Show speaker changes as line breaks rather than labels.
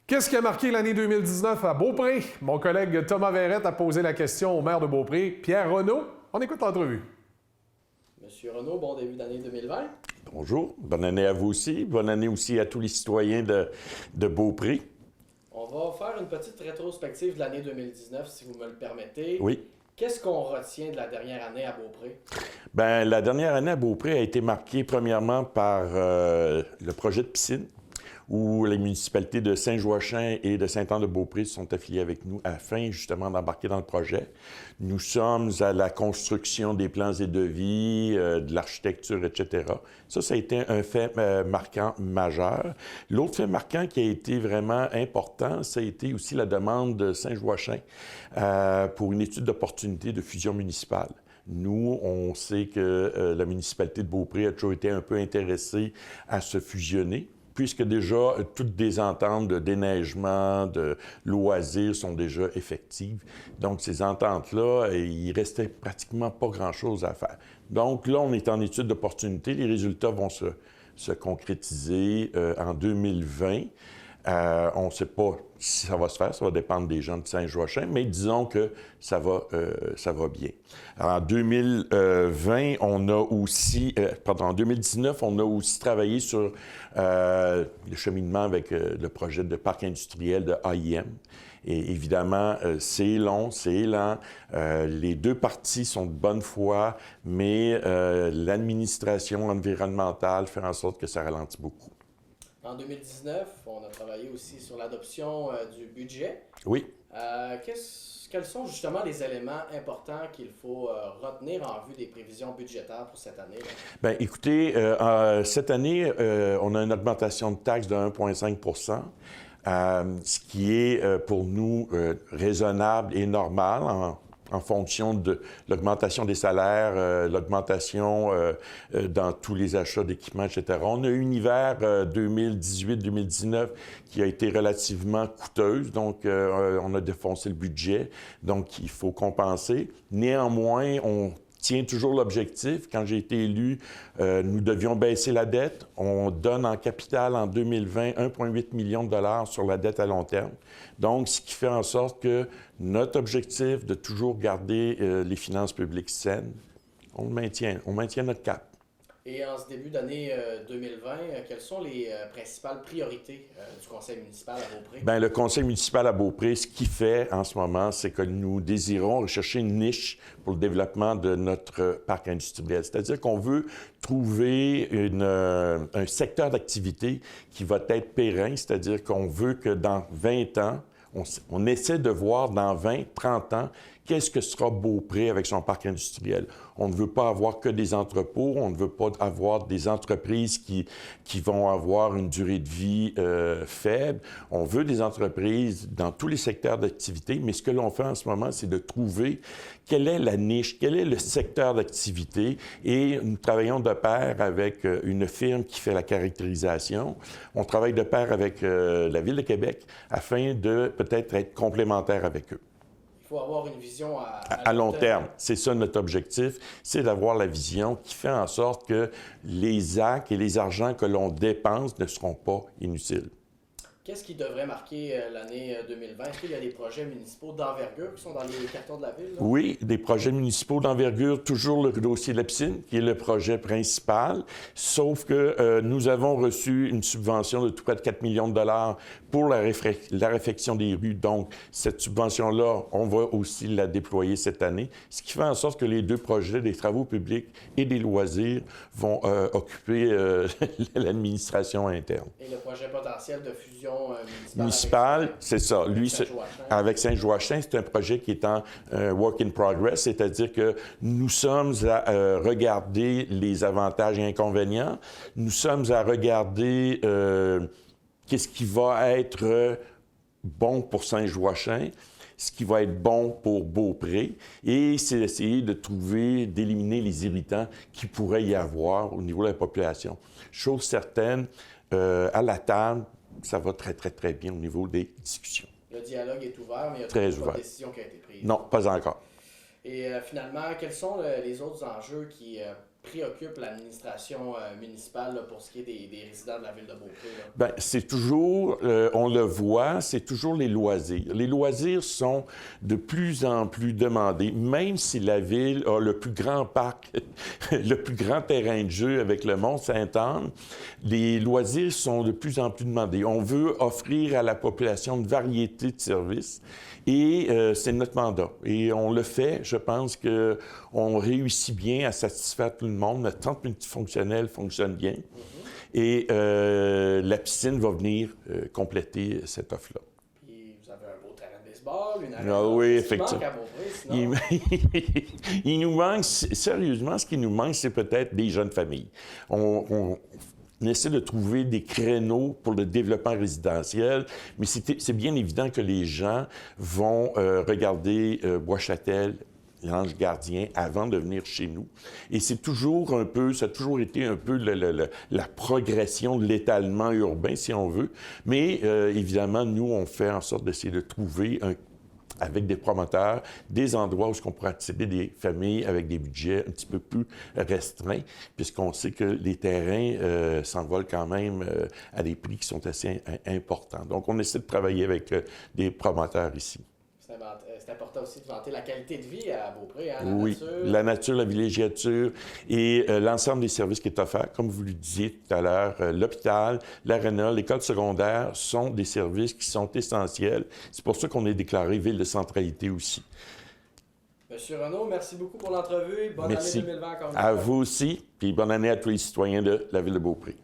Qu'est-ce qui a marqué l'année 2019 à Beaupré? Mon collègue Thomas Verrette a posé la question au maire de Beaupré, Pierre Renaud. On écoute l'entrevue.
Monsieur Renaud, bon début d'année 2020.
Bonjour, bonne année à vous aussi. Bonne année aussi à tous les citoyens de Beaupré.
On va faire une petite rétrospective de l'année 2019, si vous me le permettez.
Oui.
Qu'est-ce qu'on retient de la dernière année à Beaupré?
Bien, la dernière année à Beaupré a été marquée premièrement par le projet de piscine, où les municipalités de Saint-Joachim et de Saint-Anne-de-Beaupré sont affiliées avec nous afin justement d'embarquer dans le projet. Nous sommes à la construction des plans et devis, de l'architecture, etc. Ça a été un fait marquant majeur. L'autre fait marquant qui a été vraiment important, ça a été aussi la demande de Saint-Joachim pour une étude d'opportunité de fusion municipale. Nous, on sait que la municipalité de Beaupré a toujours été un peu intéressée à se fusionner, puisque déjà, toutes des ententes de déneigement, de loisirs sont déjà effectives. Donc, ces ententes-là, il restait pratiquement pas grand-chose à faire. Donc là, on est en étude d'opportunité. Les résultats vont se concrétiser en 2020. On ne sait pas si ça va se faire, ça va dépendre des gens de Saint-Joachim, mais disons que ça va bien. Alors, en 2020, en 2019, on a aussi travaillé sur le cheminement avec le projet de parc industriel de AIM. Et évidemment, c'est long, c'est lent. Les deux parties sont de bonne foi, mais l'administration environnementale fait en sorte que ça ralentit beaucoup.
En 2019, on a travaillé aussi sur l'adoption du budget.
Oui.
Quels sont justement les éléments importants qu'il faut retenir en vue des prévisions budgétaires pour cette année?
Bien, écoutez, cette année, on a une augmentation de taxes de 1,5 %, ce qui est pour nous raisonnable et normal en fonction de l'augmentation des salaires, l'augmentation dans tous les achats d'équipements, etc. On a eu un hiver 2018-2019 qui a été relativement coûteuse, donc on a défoncé le budget, donc il faut compenser. Néanmoins, on tient toujours l'objectif. Quand j'ai été élu, nous devions baisser la dette. On donne en capital en 2020 1,8 million de dollars sur la dette à long terme. Donc, ce qui fait en sorte que notre objectif de toujours garder les finances publiques saines, on le maintient. On maintient notre cap.
Et en ce début d'année 2020, quelles sont les principales priorités du conseil municipal à Beaupré? Bien,
le conseil municipal à Beaupré, ce qu'il fait en ce moment, c'est que nous désirons rechercher une niche pour le développement de notre parc industriel. C'est-à-dire qu'on veut trouver un secteur d'activité qui va être pérenne, c'est-à-dire qu'on veut que dans 20 ans, on essaie de voir dans 20, 30 ans, qu'est-ce que sera Beaupré avec son parc industriel. On ne veut pas avoir que des entrepôts, on ne veut pas avoir des entreprises qui vont avoir une durée de vie faible. On veut des entreprises dans tous les secteurs d'activité, mais ce que l'on fait en ce moment, c'est de trouver quelle est la niche, quel est le secteur d'activité, et nous travaillons de pair avec une firme qui fait la caractérisation. On travaille de pair avec la Ville de Québec afin de peut-être être complémentaires avec eux.
Il faut avoir une vision
à long terme. C'est ça notre objectif, c'est d'avoir la vision qui fait en sorte que les actes et les argents que l'on dépense ne seront pas inutiles.
Qu'est-ce qui devrait marquer l'année 2020? Est-ce qu'il y a des projets municipaux d'envergure qui sont dans les cartons de la Ville? Là?
Oui, des projets municipaux d'envergure, toujours le dossier de la piscine, qui est le projet principal, sauf que nous avons reçu une subvention de tout près de 4 millions de dollars pour la réfection des rues. Donc, cette subvention-là, on va aussi la déployer cette année, ce qui fait en sorte que les deux projets, des travaux publics et des loisirs, vont occuper l'administration interne.
Et le projet potentiel de fusion
municipal, c'est ça. Lui, avec Saint-Joachim, c'est un projet qui est en work in progress, c'est-à-dire que nous sommes à regarder les avantages et inconvénients. Nous sommes à regarder qu'est-ce qui va être bon pour Saint-Joachim, ce qui va être bon pour Beaupré, et c'est d'essayer de trouver, d'éliminer les irritants qu'il pourrait y avoir au niveau de la population. Chose certaine, à la table, ça va très, très, très bien au niveau des discussions.
Le dialogue est ouvert, mais il y a pas de décision qui a été prise.
Non, pas encore.
Et finalement, quels sont les autres enjeux qui préoccupe l'administration municipale là, pour ce qui est des résidents de la ville de Beaupré? Là?
Bien, c'est toujours, on le voit, c'est toujours les loisirs. Les loisirs sont de plus en plus demandés, même si la ville a le plus grand parc, le plus grand terrain de jeu avec le Mont-Sainte-Anne, les loisirs sont de plus en plus demandés. On veut offrir à la population une variété de services et c'est notre mandat. Et on le fait, je pense qu'on réussit bien à satisfaire tout le monde. Notre centre multifonctionnel fonctionne bien. Et la piscine va venir compléter cette offre-là.
Puis vous avez un beau terrain de baseball, une arène.
Ah oui, effectivement.
Manque à Beaupré, sinon...
Il nous manque, sérieusement, ce qui nous manque, c'est peut-être des jeunes familles. On essaie de trouver des créneaux pour le développement résidentiel, mais c'est bien évident que les gens vont regarder Bois-Châtel, l'Ange Gardien, avant de venir chez nous. Et c'est toujours un peu, ça a toujours été un peu la progression de l'étalement urbain, si on veut. Mais évidemment, nous, on fait en sorte d'essayer de trouver avec des promoteurs, des endroits où on pourrait attirer des familles avec des budgets un petit peu plus restreints, puisqu'on sait que les terrains s'envolent quand même à des prix qui sont assez importants. Donc, on essaie de travailler avec des promoteurs ici.
C'est important aussi de vanter la qualité de vie à Beaupré, hein,
la nature, la villégiature et l'ensemble des services qui est offert. Comme vous le disiez tout à l'heure, l'hôpital, l'aréna, l'école secondaire sont des services qui sont essentiels. C'est pour ça qu'on est déclaré ville de centralité aussi.
Monsieur Renaud, merci beaucoup pour l'entrevue. Bonne année 2020 encore une fois.
À vous aussi, puis bonne année à tous les citoyens de la ville de Beaupré.